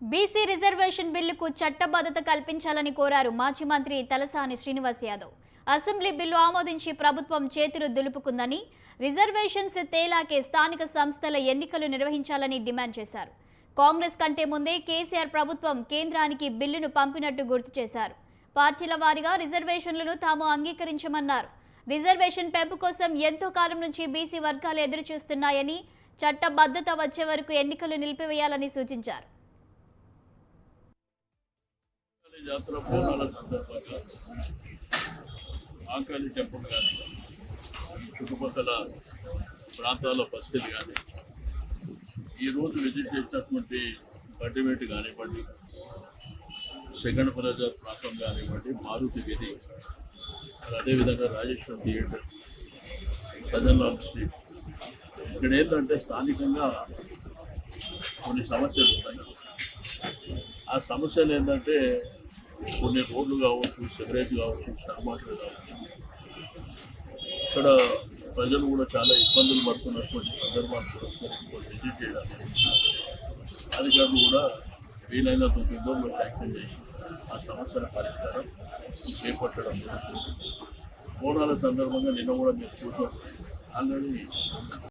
BC reservation బిల్లుకు చట్టబద్ధత కల్పించాలని కోరారు మాజీ మంత్రి తలసాని శ్రీనివాస్ యాదవ్. అసెంబ్లీ బిల్లు ఆమోదించి ప్రభుత్వం చేతులు దులుపుకుందని, రిజర్వేషన్స్ తేలాకే స్థానిక సంస్థల ఎన్నికలు నిర్వహించాలని డిమాండ్ చేశారు. కాంగ్రెస్ కంటే ముందే కేసీఆర్ ప్రభుత్వం కేంద్రానికి బిల్లును పంపినట్టు గుర్తు చేశారు. పార్టీల వారీగా రిజర్వేషన్లను తాము అంగీకరించమన్నారు. రిజర్వేషన్ పెంపు కోసం ఎంతో కాలం నుంచి బీసీ వర్గాలు ఎదురు చూస్తున్నాయని, చట్టబద్ధత వచ్చే వరకు ఎన్నికలు నిలిపివేయాలని సూచించారు. జాతర బోనాల సందర్భంగా ఆకాలి టెంపుల్ కానీ చుట్టుపక్కల ప్రాంతాల బస్తీలు కానీ ఈరోజు విజిట్ చేసినటువంటి బడ్డిమేటు కానివ్వండి, సెకండ్ బజార్ ప్రాంతం కానివ్వండి, మారుతి వీధి, అదేవిధంగా రాజేశ్వరం థియేటర్, సజన్లాల్ స్ట్రీట్, ఇక్కడ ఏంటంటే స్థానికంగా కొన్ని సమస్యలు ఉన్నాయి. ఆ సమస్యలు ఏంటంటే కొన్ని రోడ్లు కావచ్చు, సిగరెట్ కావచ్చు, స్టామాటలు కావచ్చు, ఇక్కడ ప్రజలు కూడా చాలా ఇబ్బందులు పడుతున్నటువంటి సందర్భాలు పురస్కరించుకొని విజిట్ చేయడానికి అధికారులు కూడా వీలైనంత తొందరలో శాంక్షన్ చేసి ఆ సమస్యల పరిష్కారం చేపట్టడం. బోనాల సందర్భంగా నిన్న కూడా మీరు చూసాం ఆల్రెడీ